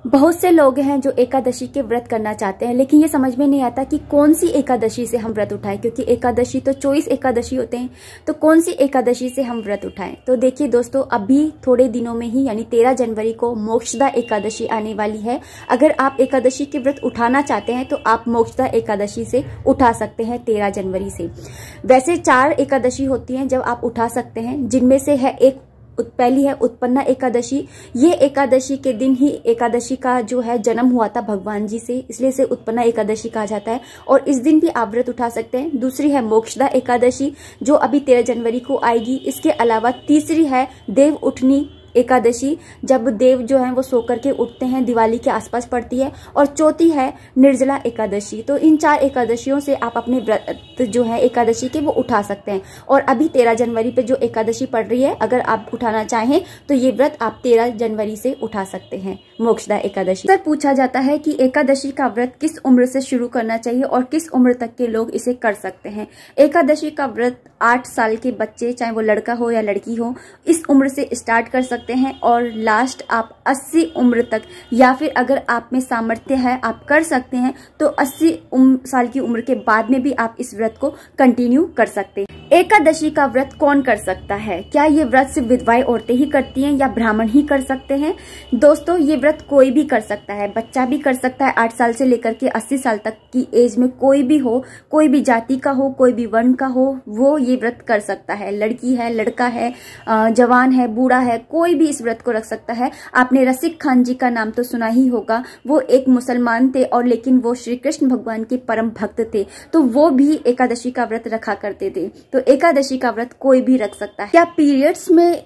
बहुत से लोग हैं जो एकादशी के व्रत करना चाहते हैं, लेकिन ये समझ में नहीं आता कि कौन सी एकादशी से हम व्रत उठाएं, क्योंकि एकादशी तो 24 एकादशी होते हैं। तो कौन सी एकादशी से हम व्रत उठाएं? तो देखिए दोस्तों, अभी थोड़े दिनों में ही यानी 13 जनवरी को मोक्षदा एकादशी आने वाली है। अगर आप एकादशी के व्रत उठाना चाहते हैं तो आप मोक्षदा एकादशी से उठा सकते हैं 13 जनवरी से। वैसे 4 एकादशी होती हैं जब आप उठा सकते हैं, जिनमें से है एक पहली है उत्पन्ना एकादशी। ये एकादशी के दिन ही एकादशी का जो है जन्म हुआ था भगवान जी से, इसलिए इसे उत्पन्ना एकादशी कहा जाता है और इस दिन भी आप व्रत उठा सकते हैं। दूसरी है मोक्षदा एकादशी जो अभी 13 जनवरी को आएगी। इसके अलावा तीसरी है देव उठनी एकादशी, जब देव जो है वो सो करके उठते हैं, दिवाली के आसपास पड़ती है। और चौथी है निर्जला एकादशी। तो इन 4 एकादशियों से आप अपने व्रत जो है एकादशी के वो उठा सकते हैं। और अभी 13 जनवरी पे जो एकादशी पड़ रही है, अगर आप उठाना चाहें तो ये व्रत आप 13 जनवरी से उठा सकते हैं, मोक्षदा एकादशी। सर पूछा जाता है कि एकादशी का व्रत किस उम्र से शुरू करना चाहिए और किस उम्र तक के लोग इसे कर सकते हैं। एकादशी का व्रत 8 साल के बच्चे, चाहे वो लड़का हो या लड़की हो, इस उम्र से स्टार्ट कर सकते हैं और लास्ट आप 80 उम्र तक, या फिर अगर आप में सामर्थ्य है आप कर सकते हैं तो 80 साल की उम्र के बाद में भी आप इस व्रत को कंटिन्यू कर सकते हैं। एकादशी का व्रत कौन कर सकता है? क्या ये व्रत सिर्फ विधवाएं औरतें ही करती हैं या ब्राह्मण ही कर सकते हैं? दोस्तों, ये व्रत कोई भी कर सकता है, बच्चा भी कर सकता है। 8 साल से लेकर के 80 साल तक की एज में कोई भी हो, कोई भी जाति का हो, कोई भी वर्ण का हो, वो ये व्रत कर सकता है। लड़की है, लड़का है, जवान है, बूढ़ा है, कोई भी इस व्रत को रख सकता है। आपने रसिक खान जी का नाम तो सुना ही होगा। वो एक मुसलमान थे और लेकिन वो श्री कृष्ण भगवान के परम भक्त थे, तो वो भी एकादशी का व्रत रखा करते थे। तो एकादशी का व्रत कोई भी रख सकता है। क्या पीरियड्स में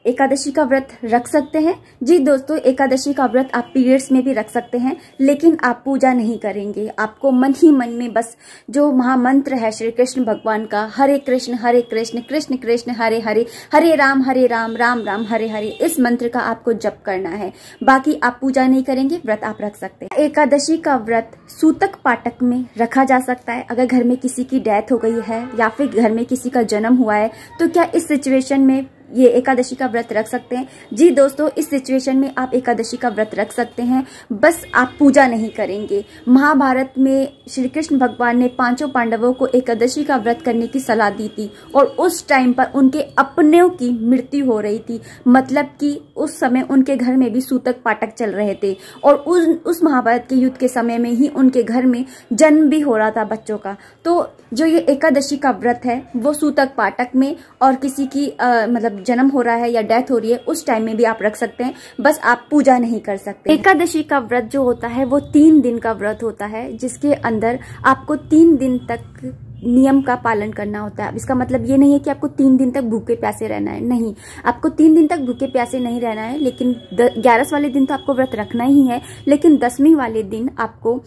एकादशी का व्रत रख सकते हैं? जी दोस्तों, एकादशी का व्रत आप पीरियड्स में भी रख सकते हैं, लेकिन आप पूजा नहीं करेंगे। आपको मन ही मन में बस जो महामंत्र है श्री कृष्ण भगवान का, हरे कृष्ण कृष्ण कृष्ण हरे हरे, हरे राम राम राम हरे हरे, इस मंत्र का आपको जप करना है। बाकी आप पूजा नहीं करेंगे, व्रत आप रख सकते हैं। एकादशी का व्रत सूतक पाटक में रखा जा सकता है। अगर घर में किसी की डेथ हो गई है या फिर घर में किसी का जन्म हुआ है, तो क्या इस सिचुएशन में ये एकादशी का व्रत रख सकते हैं? जी दोस्तों, इस सिचुएशन में आप एकादशी का व्रत रख सकते हैं, बस आप पूजा नहीं करेंगे। महाभारत में श्री कृष्ण भगवान ने 5 पांडवों को एकादशी का व्रत करने की सलाह दी थी और उस टाइम पर उनके अपनों की मृत्यु हो रही थी, मतलब कि उस समय उनके घर में भी सूतक पाटक चल रहे थे और उस महाभारत के युद्ध के समय में ही उनके घर में जन्म भी हो रहा था बच्चों का। तो जो ये एकादशी का व्रत है वो सूतक पाटक में और किसी की मतलब जन्म हो रहा है या डेथ हो रही है उस टाइम में भी आप रख सकते हैं, बस आप पूजा नहीं कर सकते। एकादशी का व्रत जो होता है वो 3 दिन का व्रत होता है, जिसके अंदर आपको 3 दिन तक नियम का पालन करना होता है। अब इसका मतलब ये नहीं है कि आपको 3 दिन तक भूखे प्यासे रहना है, नहीं, आपको 3 दिन तक भूखे प्यासे नहीं रहना है, लेकिन 11 वाले दिन तो आपको व्रत रखना ही है। लेकिन 10वीं वाले दिन आपको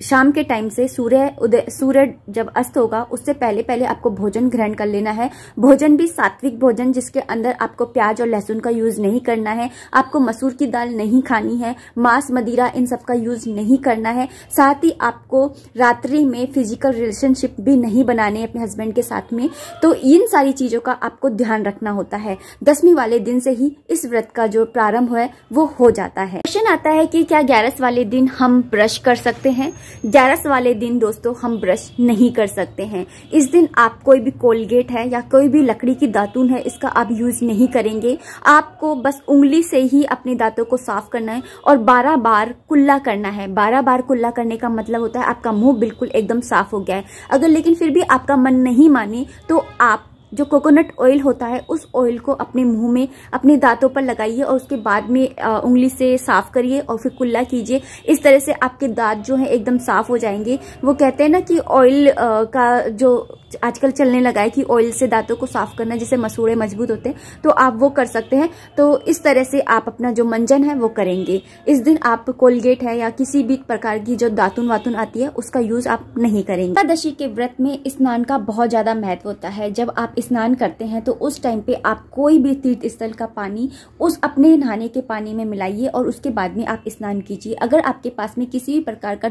शाम के टाइम से सूर्य जब अस्त होगा उससे पहले पहले आपको भोजन ग्रहण कर लेना है। भोजन भी सात्विक भोजन, जिसके अंदर आपको प्याज और लहसुन का यूज नहीं करना है, आपको मसूर की दाल नहीं खानी है, मांस मदिरा इन सब का यूज नहीं करना है। साथ ही आपको रात्रि में फिजिकल रिलेशनशिप भी नहीं बनाने हैं अपने हस्बैंड के साथ में। तो इन सारी चीजों का आपको ध्यान रखना होता है। 10वीं वाले दिन से ही इस व्रत का जो प्रारंभ है वो हो जाता है। क्वेश्चन आता है कि क्या 11 वाले दिन हम ब्रश कर सकते हैं? 11 वाले दिन दोस्तों हम ब्रश नहीं कर सकते हैं। इस दिन आप कोई भी कोलगेट है या कोई भी लकड़ी की दातुन है, इसका आप यूज नहीं करेंगे। आपको बस उंगली से ही अपने दांतों को साफ करना है और 12 बार कुल्ला करना है। 12 बार कुल्ला करने का मतलब होता है आपका मुंह बिल्कुल एकदम साफ हो गया है। अगर लेकिन फिर भी आपका मन नहीं माने तो आप जो कोकोनट ऑयल होता है उस ऑयल को अपने मुंह में, अपने दांतों पर लगाइए और उसके बाद में उंगली से साफ करिए और फिर कुल्ला कीजिए। इस तरह से आपके दांत जो है एकदम साफ हो जाएंगे। वो कहते हैं ना कि ऑयल का जो आजकल चलने लगा है कि ऑयल से दांतों को साफ करना, जिससे मसूड़े मजबूत होते हैं, तो आप वो कर सकते हैं। तो इस तरह से आप अपना जो मंजन है वो करेंगे। इस दिन आप कोलगेट है या किसी भी प्रकार की जो दातुन वातुन आती है उसका यूज आप नहीं करेंगे। एकादशी के व्रत में स्नान का बहुत ज्यादा महत्व होता है। जब आप स्नान करते हैं तो उस टाइम पे आप कोई भी तीर्थ स्थल का पानी उस अपने नहाने के पानी में मिलाइए और उसके बाद में आप स्नान कीजिए। अगर आपके पास में किसी भी प्रकार का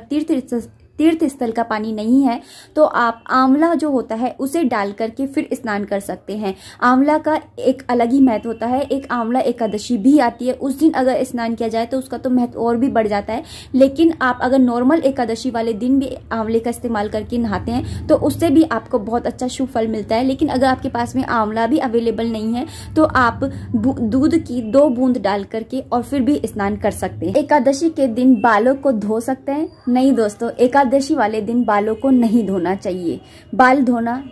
तीर्थ स्थल का पानी नहीं है तो आप आंवला जो होता है उसे डाल करके फिर स्नान कर सकते हैं। आंवला का एक अलग ही महत्व होता है। एक आंवला एकादशी भी आती है, उस दिन अगर स्नान किया जाए तो उसका तो महत्व और भी बढ़ जाता है। लेकिन आप अगर नॉर्मल एकादशी वाले दिन भी आंवले का इस्तेमाल करके नहाते हैं तो उससे भी आपको बहुत अच्छा शुभ फल मिलता है। लेकिन अगर आपके पास में आंवला भी अवेलेबल नहीं है तो आप दूध की 2 बूंद डाल करके और फिर भी स्नान कर सकते हैं। एकादशी के दिन बालों को धो सकते हैं? नहीं दोस्तों, एकादशी वाले दिन बालों को नहीं धोना चाहिए। बाल धोना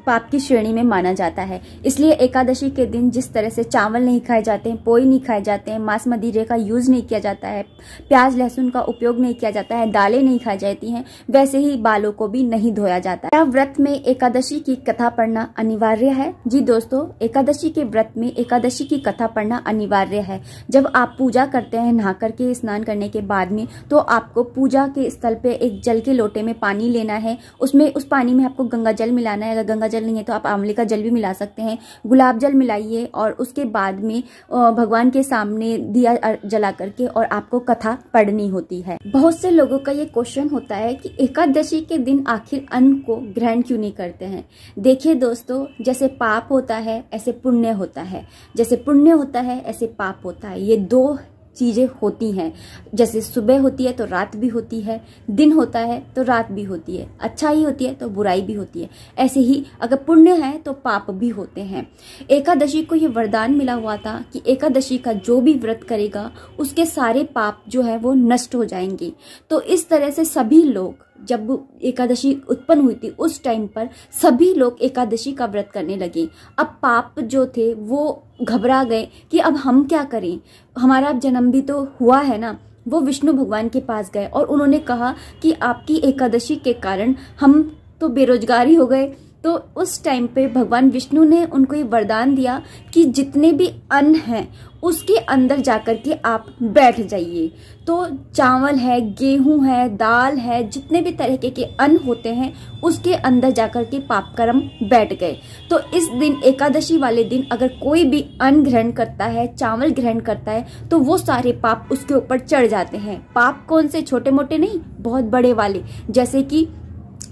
पाप की श्रेणी में माना जाता है। इसलिए एकादशी के दिन जिस तरह से चावल नहीं खाए जाते हैं, पोई नहीं खाए जाते हैं, मांस मदिरे का यूज नहीं किया जाता है, प्याज लहसुन का उपयोग नहीं किया जाता है, दालें नहीं खाई जाती हैं, वैसे ही बालों को भी नहीं धोया जाता है। क्या व्रत में एकादशी की कथा पढ़ना अनिवार्य है? जी दोस्तों, एकादशी के व्रत में एकादशी की कथा पढ़ना अनिवार्य है। जब आप पूजा करते हैं नहा करके स्नान करने के बाद में, तो आपको पूजा के स्थल पे एक जल के लोटे में पानी लेना है। उसमें उस पानी में आपको गंगा जल मिलाना है। गंगा जल नहीं है तो आप आंवले का जल भी मिला सकते हैं। गुलाब जल मिलाइए और उसके बाद में भगवान के सामने दिया जला करके और आपको कथा पढ़नी होती है। बहुत से लोगों का ये क्वेश्चन होता है कि एकादशी के दिन आखिर अन्न को ग्रहण क्यों नहीं करते हैं? देखिए दोस्तों, जैसे पाप होता है ऐसे पुण्य होता है, जैसे पुण्य होता है ऐसे पाप होता है। ये 2 चीजें होती हैं। जैसे सुबह होती है तो रात भी होती है, दिन होता है तो रात भी होती है, अच्छाई होती है तो बुराई भी होती है। ऐसे ही अगर पुण्य है तो पाप भी होते हैं। एकादशी को ये वरदान मिला हुआ था कि एकादशी का जो भी व्रत करेगा उसके सारे पाप जो है वो नष्ट हो जाएंगे। तो इस तरह से सभी लोग, जब एकादशी उत्पन्न हुई थी उस टाइम पर सभी लोग एकादशी का व्रत करने लगे। अब पाप जो थे वो घबरा गए कि अब हम क्या करें, हमारा जन्म भी तो हुआ है ना। वो विष्णु भगवान के पास गए और उन्होंने कहा कि आपकी एकादशी के कारण हम तो बेरोजगार ही हो गए। तो उस टाइम पे भगवान विष्णु ने उनको ये वरदान दिया कि जितने भी अन्न हैं उसके अंदर जाकर के आप बैठ जाइए। तो चावल है, गेहूं है, दाल है, जितने भी तरीके के अन्न होते हैं उसके अंदर जाकर के पाप कर्म बैठ गए। तो इस दिन एकादशी वाले दिन अगर कोई भी अन्न ग्रहण करता है, चावल ग्रहण करता है, तो वो सारे पाप उसके ऊपर चढ़ जाते हैं। पाप कौन से? छोटे मोटे नहीं, बहुत बड़े वाले, जैसे कि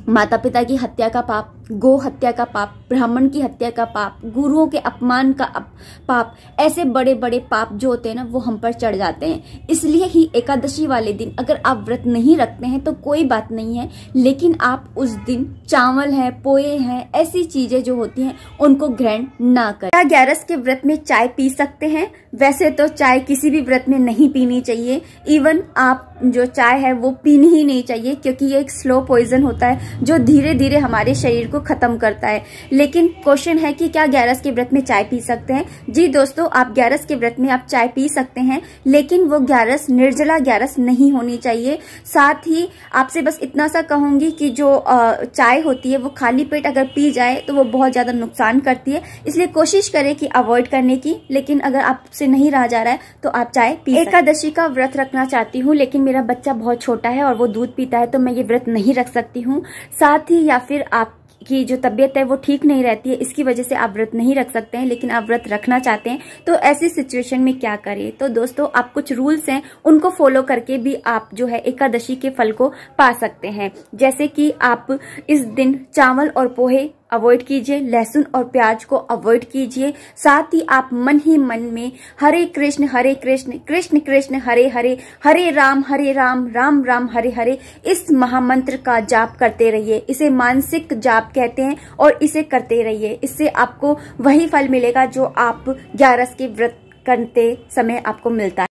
माता पिता की हत्या का पाप, गो हत्या का पाप, ब्राह्मण की हत्या का पाप, गुरुओं के अपमान का पाप। ऐसे बड़े बड़े पाप जो होते हैं ना वो हम पर चढ़ जाते हैं। इसलिए ही एकादशी वाले दिन अगर आप व्रत नहीं रखते हैं तो कोई बात नहीं है, लेकिन आप उस दिन चावल है, पोए हैं, ऐसी चीजें जो होती हैं उनको ग्रहण ना करें। क्या ग्यारस के व्रत में चाय पी सकते हैं? वैसे तो चाय किसी भी व्रत में नहीं पीनी चाहिए। इवन आप जो चाय है वो पीनी ही नहीं चाहिए, क्योंकि ये एक स्लो पॉइजन होता है जो धीरे धीरे हमारे शरीर को खत्म करता है। लेकिन क्वेश्चन है कि क्या ग्यारस के व्रत में चाय पी सकते हैं? जी दोस्तों, आप ग्यारस के व्रत में आप चाय पी सकते हैं, लेकिन वो ग्यारस निर्जला ग्यारस नहीं होनी चाहिए। साथ ही आपसे बस इतना सा कहूंगी कि जो चाय होती है वो खाली पेट अगर पी जाए तो वो बहुत ज्यादा नुकसान करती है। इसलिए कोशिश करें कि अवॉइड करने की, लेकिन अगर आपसे नहीं रहा जा रहा है तो आप चाय पी। एकादशी का व्रत रखना चाहती हूँ लेकिन मेरा बच्चा बहुत छोटा है और वो दूध पीता है, तो मैं ये व्रत नहीं रख सकती हूँ। साथ ही या फिर आपकी जो तबीयत है वो ठीक नहीं रहती है, इसकी वजह से आप व्रत नहीं रख सकते हैं, लेकिन आप व्रत रखना चाहते हैं, तो ऐसी सिचुएशन में क्या करें? तो दोस्तों, आप कुछ रूल्स हैं उनको फॉलो करके भी आप जो है एकादशी के फल को पा सकते हैं। जैसे कि आप इस दिन चावल और पोहे अवॉइड कीजिए, लहसुन और प्याज को अवॉइड कीजिए। साथ ही आप मन ही मन में हरे कृष्ण कृष्ण कृष्ण हरे हरे, हरे राम राम राम हरे हरे, इस महामंत्र का जाप करते रहिए। इसे मानसिक जाप कहते हैं और इसे करते रहिए। इससे आपको वही फल मिलेगा जो आप ग्यारस के व्रत करते समय आपको मिलता है।